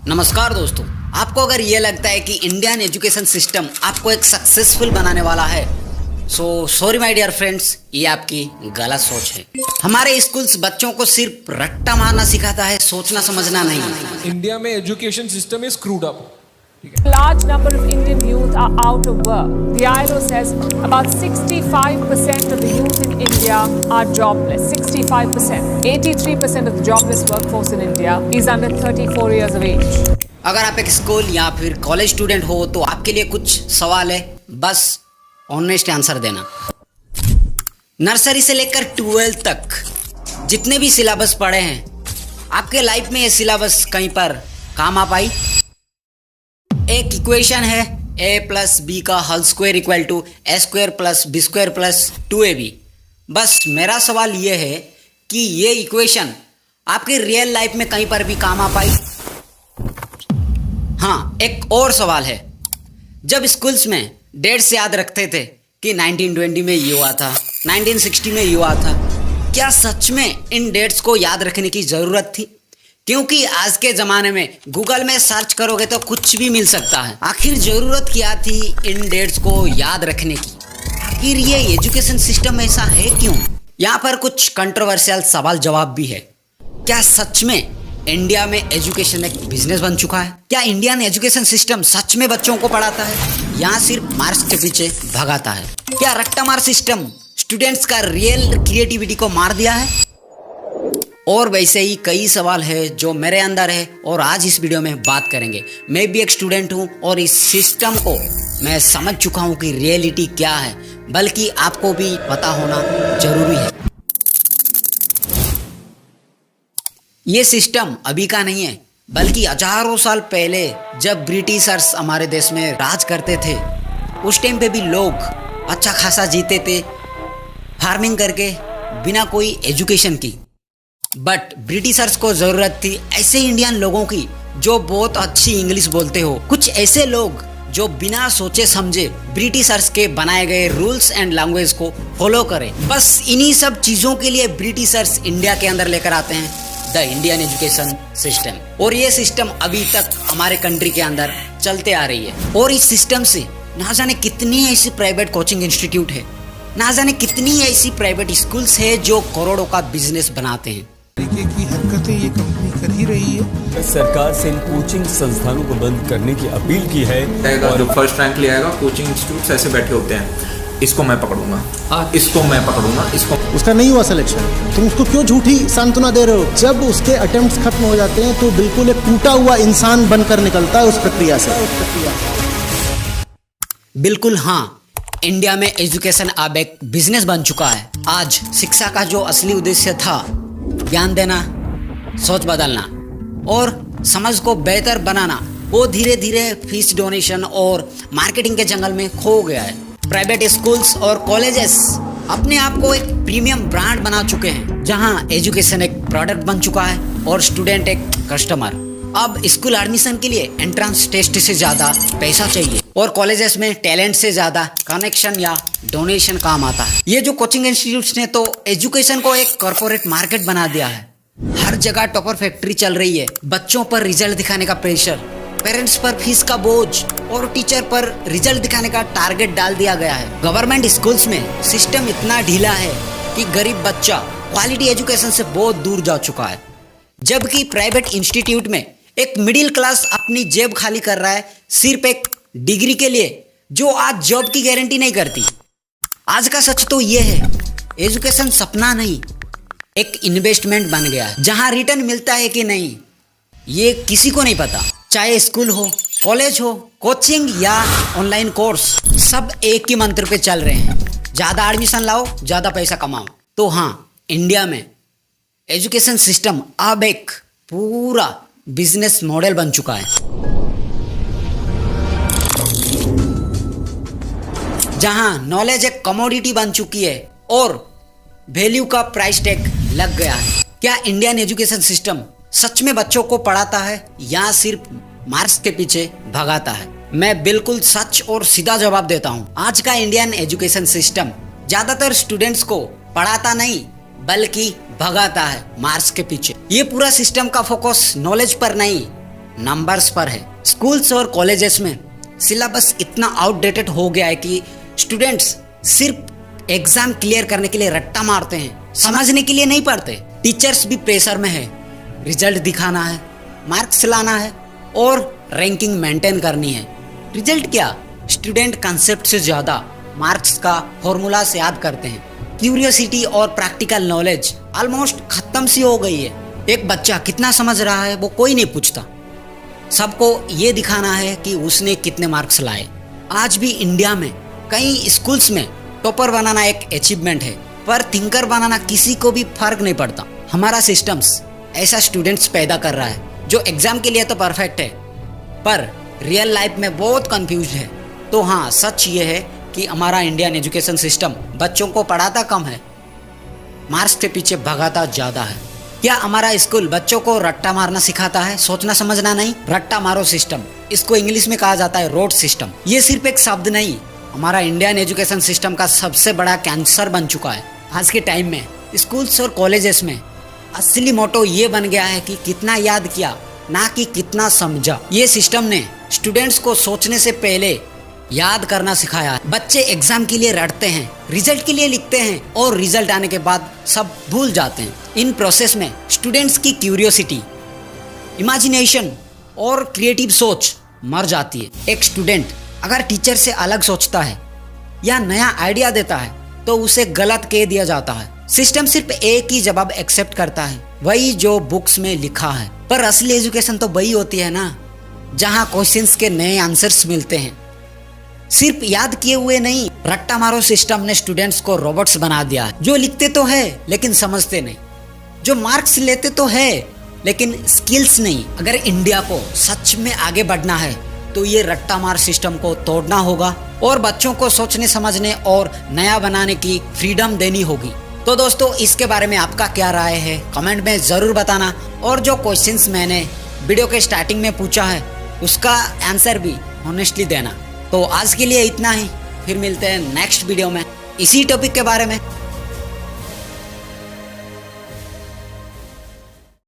नमस्कार दोस्तों, आपको अगर ये लगता है कि इंडियन एजुकेशन सिस्टम आपको एक सक्सेसफुल बनाने वाला है, so sorry my dear friends, ये आपकी गलत सोच है। हमारे स्कूल्स बच्चों को सिर्फ रट्टा मारना सिखाता है, सोचना समझना नहीं। इंडिया में education system is screwed up. Large number of Indian youth are out of work. The ILO says about 65% of the youth in India are jobless. 65%. 83% of the jobless workforce in India is under 34 years of age. अगर आप एक school या फिर college student हो तो आपके लिए कुछ सवाल है, बस ऑनेस्ट आंसर देना। नर्सरी से लेकर 12th तक जितने भी सिलेबस पढ़े हैं, आपके लाइफ में ये सिलेबस कहीं पर काम आ पाई? एक इक्वेशन है a प्लस बी का whole square equal to a square plus B square plus 2ab। बस मेरा सवाल ये है कि ये इक्वेशन आपकी रियल लाइफ में कहीं पर भी काम आ पाई? हाँ, एक और सवाल है। जब स्कूल्स में डेट्स याद रखते थे कि 1920 में ये हुआ था, 1960 में ये हुआ था, क्या सच में इन डेट्स को याद रखने की ज़रूरत थी? क्योंकि आज के ज़माने में गूगल में सर्च करोगे तो कुछ भी मिल सकता है। आखिर ज़रूरत क्या थी इन डेट्स को याद रखने की? आखिर ये एजुकेशन सिस्टम ऐसा है क्यों? यहाँ पर कुछ कंट्रोवर्शियल सवाल जवाब भी है। क्या सच में इंडिया में एजुकेशन एक बिजनेस बन चुका है? क्या इंडियन एजुकेशन सिस्टम सच में बच्चों को पढ़ाता है या सिर्फ मार्क्स के पीछे भगाता है? क्या रट्टा मार सिस्टम स्टूडेंट्स का रियल क्रिएटिविटी को मार दिया है? और वैसे ही कई सवाल है जो मेरे अंदर है और आज इस वीडियो में बात करेंगे। मैं भी एक स्टूडेंट हूँ और इस सिस्टम को मैं समझ चुका हूँ कि रियलिटी क्या है, बल्कि आपको भी पता होना जरूरी है। ये सिस्टम अभी का नहीं है, बल्कि हजारों साल पहले जब ब्रिटिशर्स हमारे देश में राज करते थे, उस टाइम पे भी लोग अच्छा खासा जीते थे फार्मिंग करके, बिना कोई एजुकेशन की। बट ब्रिटिशर्स को ज़रूरत थी ऐसे इंडियन लोगों की जो बहुत अच्छी इंग्लिश बोलते हो, कुछ ऐसे लोग जो बिना सोचे समझे ब्रिटिशर्स के बनाए गए रूल्स एंड लैंग्वेज को फॉलो करें। बस इन्हीं सब चीज़ों के लिए ब्रिटिशर्स इंडिया के अंदर लेकर आते हैं द इंडियन एजुकेशन सिस्टम, और ये सिस्टम अभी तक हमारे कंट्री के अंदर चलते आ रही है। और इस सिस्टम से ना जाने कितनी ऐसी प्राइवेट कोचिंग इंस्टीट्यूट है, ना जाने कितनी ऐसी प्राइवेट स्कूल्स है जो करोड़ों का बिजनेस बनाते हैं। तरीके की हरकतें ये कंपनी कर ही रही है। सरकार से इन कोचिंग संस्थानों को बंद करने की अपील की है। और जो फर्स्ट रैंक ले आएगा, कोचिंग इंस्टीट्यूट्स ऐसे बैठे होते हैं, इसको मैं पकड़ूंगा, इसको मैं पकड़ूंगा, इसको। उसका नहीं हुआ सिलेक्शन, तुम उसको क्यों झूठी सांत्वना दे रहे हो? जब उसके अटेम्प्ट्स खत्म हो जाते हैं तो बिल्कुल एक टूटा हुआ इंसान बनकर निकलता है उस प्रक्रिया से। बिल्कुल हाँ, इंडिया में एजुकेशन अब एक बिजनेस बन चुका है। आज शिक्षा का जो असली उद्देश्य था, ज्ञान देना, सोच बदलना और समझ को बेहतर बनाना, वो धीरे धीरे फीस डोनेशन और मार्केटिंग के जंगल में खो गया है। प्राइवेट स्कूल्स और कॉलेजेस अपने आप को एक प्रीमियम ब्रांड बना चुके हैं, जहां एजुकेशन एक प्रोडक्ट बन चुका है और स्टूडेंट एक कस्टमर। अब स्कूल एडमिशन के लिए एंट्रेंस टेस्ट से ज़्यादा पैसा चाहिए और कॉलेजेस में टैलेंट से ज़्यादा कनेक्शन या डोनेशन काम आता है। ये जो कोचिंग इंस्टीट्यूट्स ने तो एजुकेशन को एक कॉर्पोरेट मार्केट बना दिया है। हर जगह टॉपर फैक्ट्री चल रही है, बच्चों पर रिजल्ट दिखाने का प्रेशर, पेरेंट्स पर फीस का बोझ और टीचर पर रिजल्ट दिखाने का टारगेट डाल दिया गया है। गवर्नमेंट स्कूल्स में सिस्टम इतना ढीला है कि गरीब बच्चा क्वालिटी एजुकेशन से बहुत दूर जा चुका है, जबकि प्राइवेट इंस्टीट्यूट में एक मिडिल क्लास अपनी जेब खाली कर रहा है सिर्फ एक डिग्री के लिए, जो आज जॉब की गारंटी नहीं करती। आज का सच तो ये है, एजुकेशन सपना नहीं, एक इन्वेस्टमेंट बन गया है, जहां रिटर्न मिलता है कि नहीं ये किसी को नहीं पता। चाहे स्कूल हो, कॉलेज हो, कोचिंग या ऑनलाइन कोर्स, सब एक ही मंत्र पे चल रहे हैं, ज़्यादा एडमिशन लाओ, ज़्यादा पैसा कमाओ। तो हाँ, इंडिया में एजुकेशन सिस्टम अब एक पूरा बिजनेस मॉडल बन चुका है, जहां नॉलेज एक कमोडिटी बन चुकी है और वैल्यू का प्राइस टैग लग गया है। क्या इंडियन एजुकेशन सिस्टम सच में बच्चों को पढ़ाता है या सिर्फ मार्क्स के पीछे भगाता है? मैं बिल्कुल सच और सीधा जवाब देता हूं, आज का इंडियन एजुकेशन सिस्टम ज्यादातर स्टूडेंट्स को पढ़ाता नहीं बल्कि भगाता है मार्क्स के पीछे। ये पूरा सिस्टम का फोकस नॉलेज पर नहीं, नंबर्स पर है। स्कूल्स और कॉलेजेस में सिलेबस इतना आउटडेटेड हो गया है कि स्टूडेंट्स सिर्फ एग्जाम क्लियर करने के लिए रट्टा मारते हैं, समझने के लिए नहीं पढ़ते। टीचर्स भी प्रेशर में है, रिजल्ट दिखाना है, मार्क्स लाना है और रैंकिंग मेंटेन करनी है। रिजल्ट क्या, स्टूडेंट कंसेप्ट से ज़्यादा मार्क्स का फॉर्मूला से याद करते हैं। क्यूरियोसिटी और प्रैक्टिकल नॉलेज ऑलमोस्ट खत्म सी हो गई है। एक बच्चा कितना समझ रहा है वो कोई नहीं पूछता, सबको ये दिखाना है कि उसने कितने मार्क्स लाए। आज भी इंडिया में कई स्कूल्स में टॉपर बनाना एक अचीवमेंट है, पर थिंकर बनाना किसी को भी फर्क नहीं पड़ता। हमारा सिस्टम्स ऐसा स्टूडेंट्स पैदा कर रहा है जो एग्जाम के लिए तो परफेक्ट है पर रियल लाइफ में बहुत कंफ्यूज्ड है। तो हाँ, सच ये है कि हमारा इंडियन एजुकेशन सिस्टम बच्चों को पढ़ाता कम है, मार्क्स के पीछे भगाता ज़्यादा है। क्या हमारा स्कूल बच्चों को रट्टा मारना सिखाता है, सोचना समझना नहीं? रट्टा मारो सिस्टम, इसको इंग्लिश में कहा जाता है रोड सिस्टम। ये सिर्फ एक शब्द नहीं, हमारा इंडियन एजुकेशन सिस्टम का सबसे बड़ा कैंसर बन चुका है। आज के टाइम में स्कूल्स और कॉलेजेस में असली मोटो ये बन गया है कि कितना याद किया, ना कि कितना समझा। ये सिस्टम ने स्टूडेंट्स को सोचने से पहले याद करना सिखाया। बच्चे एग्जाम के लिए रटते हैं, रिजल्ट के लिए लिखते हैं और रिजल्ट आने के बाद सब भूल जाते हैं। इन प्रोसेस में स्टूडेंट्स की क्यूरियोसिटी, इमेजिनेशन और क्रिएटिव सोच मर जाती है। एक स्टूडेंट अगर टीचर से अलग सोचता है या नया आइडिया देता है तो उसे गलत कह दिया जाता है। सिस्टम सिर्फ एक ही जवाब एक्सेप्ट करता है, वही जो बुक्स में लिखा है। पर असली एजुकेशन तो वही होती है ना, जहाँ क्वेश्चंस के नए आंसर्स मिलते हैं, सिर्फ याद किए हुए नहीं। रट्टा मारो सिस्टम ने स्टूडेंट्स को रोबोट्स बना दिया है, जो लिखते तो है लेकिन समझते नहीं, जो मार्क्स लेते तो है लेकिन स्किल्स नहीं। अगर इंडिया को सच में आगे बढ़ना है तो ये रट्टा मार सिस्टम को तोड़ना होगा और बच्चों को सोचने समझने और नया बनाने की फ्रीडम देनी होगी। तो दोस्तों, इसके बारे में आपका क्या राय है कमेंट में ज़रूर बताना, और जो क्वेश्चंस मैंने वीडियो के स्टार्टिंग में पूछा है उसका आंसर भी ऑनेस्टली देना। तो आज के लिए इतना ही, फिर मिलते हैं नेक्स्ट वीडियो में इसी टॉपिक के बारे में।